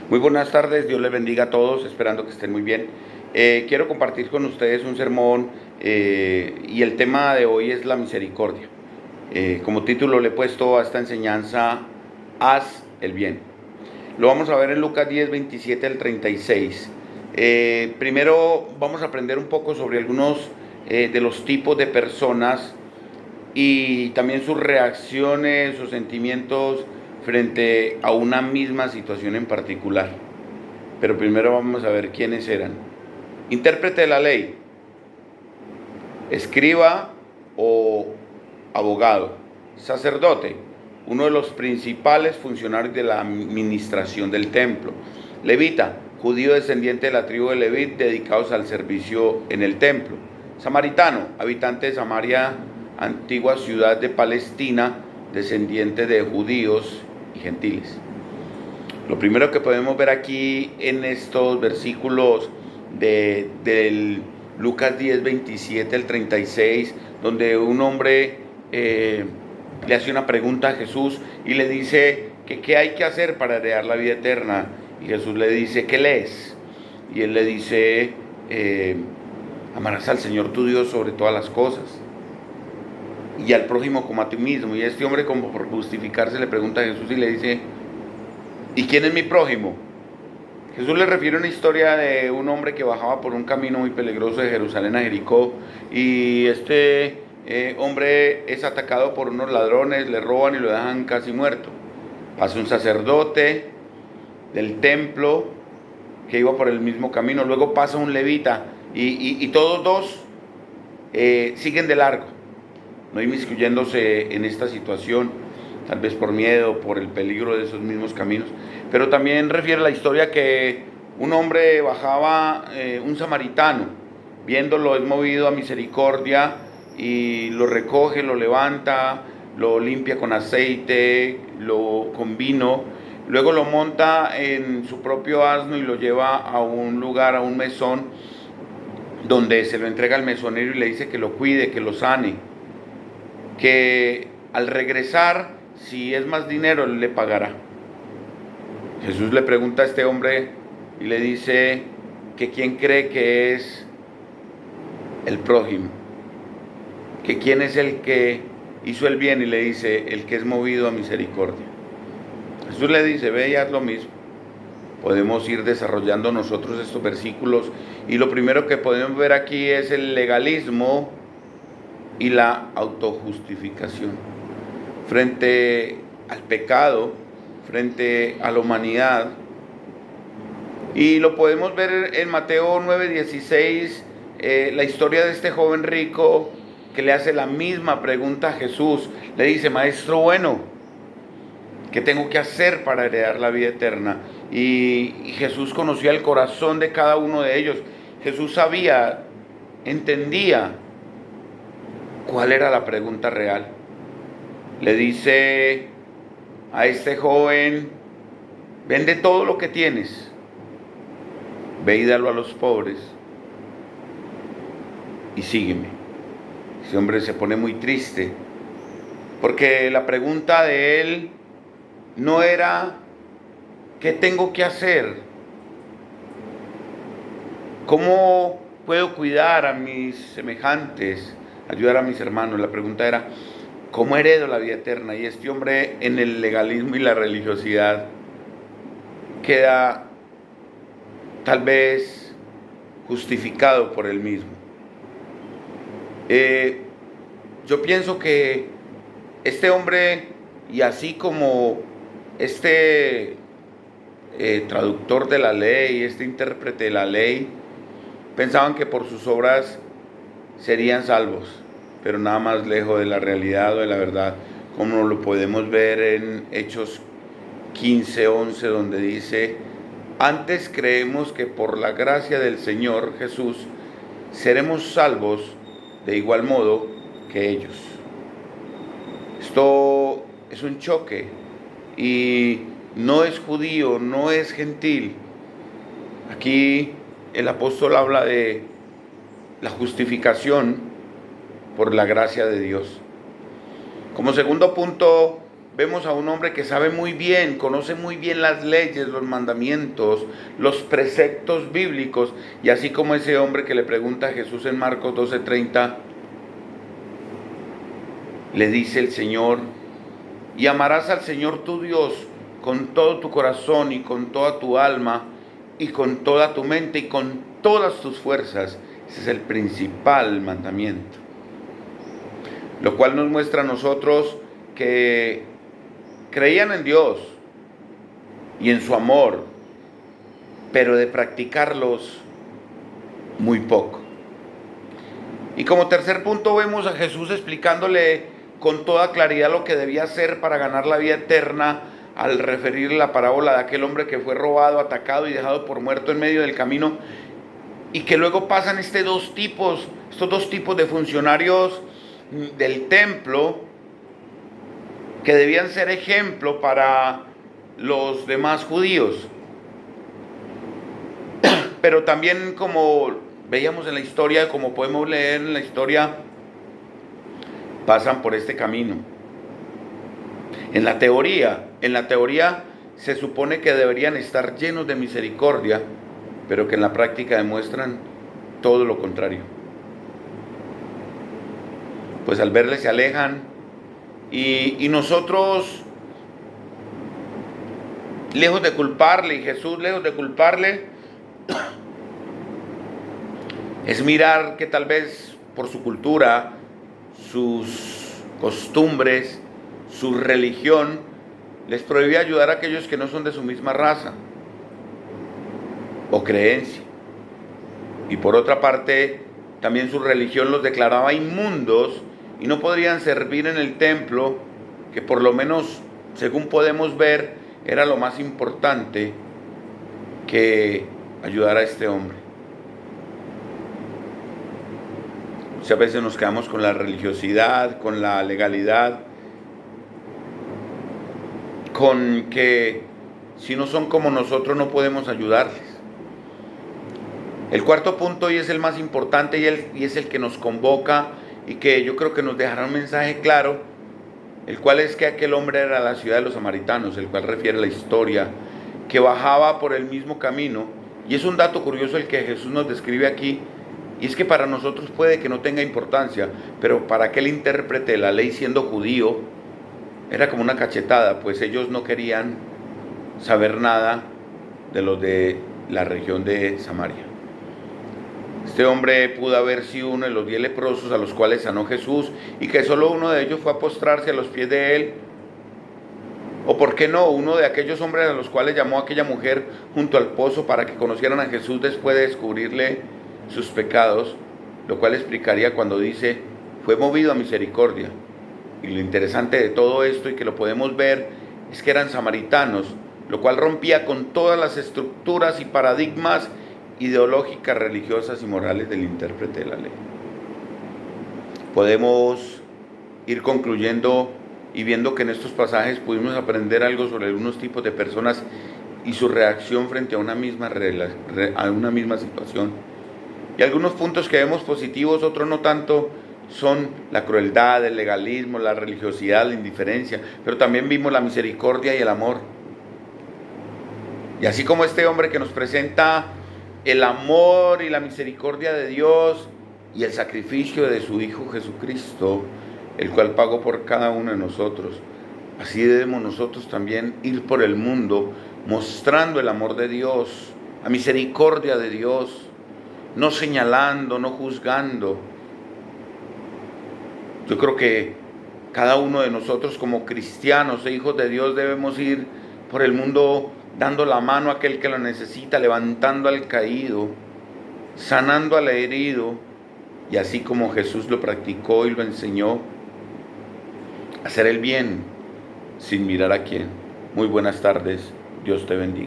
Muy buenas tardes, Dios les bendiga a todos, esperando que estén muy bien. Quiero compartir con ustedes un sermón y el tema de hoy es la misericordia. Como título le he puesto a esta enseñanza, haz el bien. Lo vamos a ver en Lucas 10, 27 al 36. Primero vamos a aprender un poco sobre algunos de los tipos de personas y también sus reacciones o sentimientos frente a una misma situación en particular. Pero primero vamos a ver quiénes eran. Intérprete de la ley, escriba o abogado, sacerdote, uno de los principales funcionarios de la administración del templo, levita, judío descendiente de la tribu de Leví, dedicados al servicio en el templo, samaritano, habitante de Samaria, antigua ciudad de Palestina, descendiente de judíos y gentiles. Lo primero que podemos ver aquí en estos versículos del Lucas 10, 27 al 36, donde un hombre le hace una pregunta a Jesús y le dice que qué hay que hacer para heredar la vida eterna. Y Jesús le dice, ¿qué lees? Y él le dice, amarás al Señor tu Dios sobre todas las cosas y al prójimo como a ti mismo. Y este hombre, como por justificarse, le pregunta a Jesús y le dice, ¿y quién es mi prójimo? Jesús le refiere una historia de un hombre que bajaba por un camino muy peligroso de Jerusalén a Jericó, y este hombre es atacado por unos ladrones, le roban y lo dejan casi muerto. Pasa un sacerdote del templo que iba por el mismo camino, luego pasa un levita y todos dos siguen de largo, no inmiscuyéndose en esta situación, tal vez por miedo, por el peligro de esos mismos caminos. Pero también refiere la historia que un hombre bajaba, un samaritano, viéndolo es movido a misericordia y lo recoge, lo levanta, lo limpia con aceite, con vino, luego lo monta en su propio asno y lo lleva a un lugar, a un mesón, donde se lo entrega al mesonero y le dice que lo cuide, que lo sane, que al regresar, si es más dinero, él le pagará. Jesús le pregunta a este hombre y le dice que quién cree que es el prójimo, que quién es el que hizo el bien, y le dice, el que es movido a misericordia. Jesús le dice, ve y haz lo mismo. Podemos ir desarrollando nosotros estos versículos, y lo primero que podemos ver aquí es el legalismo y la autojustificación frente al pecado, frente a la humanidad. Y lo podemos ver en Mateo 9:16, la historia de este joven rico que le hace la misma pregunta a Jesús. Le dice, maestro bueno, ¿qué tengo que hacer para heredar la vida eterna? Y Jesús conocía el corazón de cada uno de ellos. Jesús sabía, entendía cuál era la pregunta real. Le dice a este joven, vende todo lo que tienes, ve y dalo a los pobres y sígueme. Ese hombre se pone muy triste, porque la pregunta de él no era, ¿qué tengo que hacer? ¿Cómo puedo cuidar a mis semejantes, ayudar a mis hermanos? La pregunta era, ¿cómo heredo la vida eterna? Y este hombre, en el legalismo y la religiosidad, queda tal vez justificado por él mismo. Yo pienso que este hombre, y así como este traductor de la ley, este intérprete de la ley, pensaban que por sus obras serían salvos, pero nada más lejos de la realidad o de la verdad, como lo podemos ver en Hechos 15:11, donde dice, antes creemos que por la gracia del Señor Jesús seremos salvos de igual modo que ellos. Esto es un choque, y no es judío, no es gentil. Aquí el apóstol habla de la justificación por la gracia de Dios. Como segundo punto, vemos a un hombre que sabe muy bien, conoce muy bien las leyes, los mandamientos, los preceptos bíblicos, y así como ese hombre que le pregunta a Jesús en Marcos 12:30, le dice el Señor: y amarás al Señor tu Dios con todo tu corazón y con toda tu alma y con toda tu mente y con todas tus fuerzas. Ese es el principal mandamiento. Lo cual nos muestra a nosotros que creían en Dios y en su amor, pero de practicarlos muy poco. Y como tercer punto vemos a Jesús explicándole con toda claridad lo que debía hacer para ganar la vida eterna, al referir la parábola de aquel hombre que fue robado, atacado y dejado por muerto en medio del camino, y que luego pasan estos dos tipos de funcionarios del templo que debían ser ejemplo para los demás judíos. Pero también, como veíamos en la historia, como podemos leer en la historia, pasan por este camino. En la teoría se supone que deberían estar llenos de misericordia, pero que en la práctica demuestran todo lo contrario. Pues al verle se alejan, y nosotros, lejos de culparle, y Jesús lejos de culparle, es mirar que tal vez por su cultura, sus costumbres, su religión, les prohibía ayudar a aquellos que no son de su misma raza o creencia. Y por otra parte, también su religión los declaraba inmundos y no podrían servir en el templo, que por lo menos, según podemos ver, era lo más importante que ayudar a este hombre. Muchas veces nos quedamos con la religiosidad, con la legalidad, con que si no son como nosotros no podemos ayudarles. El cuarto punto, y es el más importante, y es el que nos convoca, y que yo creo que nos dejará un mensaje claro, el cual es que aquel hombre era la ciudad de los samaritanos, el cual refiere la historia, que bajaba por el mismo camino. Y es un dato curioso el que Jesús nos describe aquí, y es que para nosotros puede que no tenga importancia, pero para aquel intérprete de la ley, siendo judío, era como una cachetada, pues ellos no querían saber nada de los de la región de Samaria. Este hombre pudo haber sido uno de los 10 leprosos a los cuales sanó Jesús, y que solo uno de ellos fue a postrarse a los pies de él. O por qué no, uno de aquellos hombres a los cuales llamó a aquella mujer junto al pozo para que conocieran a Jesús después de descubrirle sus pecados, lo cual explicaría cuando dice: fue movido a misericordia. Y lo interesante de todo esto, y que lo podemos ver, es que eran samaritanos, lo cual rompía con todas las estructuras y paradigmas ideológicas, religiosas y morales del intérprete de la ley. Podemos ir concluyendo y viendo que en estos pasajes pudimos aprender algo sobre algunos tipos de personas y su reacción frente a una misma situación. Y algunos puntos que vemos positivos, otros no tanto, son la crueldad, el legalismo, la religiosidad, la indiferencia, pero también vimos la misericordia y el amor. Y así como este hombre que nos presenta el amor y la misericordia de Dios y el sacrificio de su Hijo Jesucristo, el cual pagó por cada uno de nosotros, así debemos nosotros también ir por el mundo mostrando el amor de Dios, la misericordia de Dios, no señalando, no juzgando. Yo creo que cada uno de nosotros como cristianos e hijos de Dios debemos ir por el mundo dando la mano a aquel que lo necesita, levantando al caído, sanando al herido, y así como Jesús lo practicó y lo enseñó, hacer el bien sin mirar a quién. Muy buenas tardes, Dios te bendiga.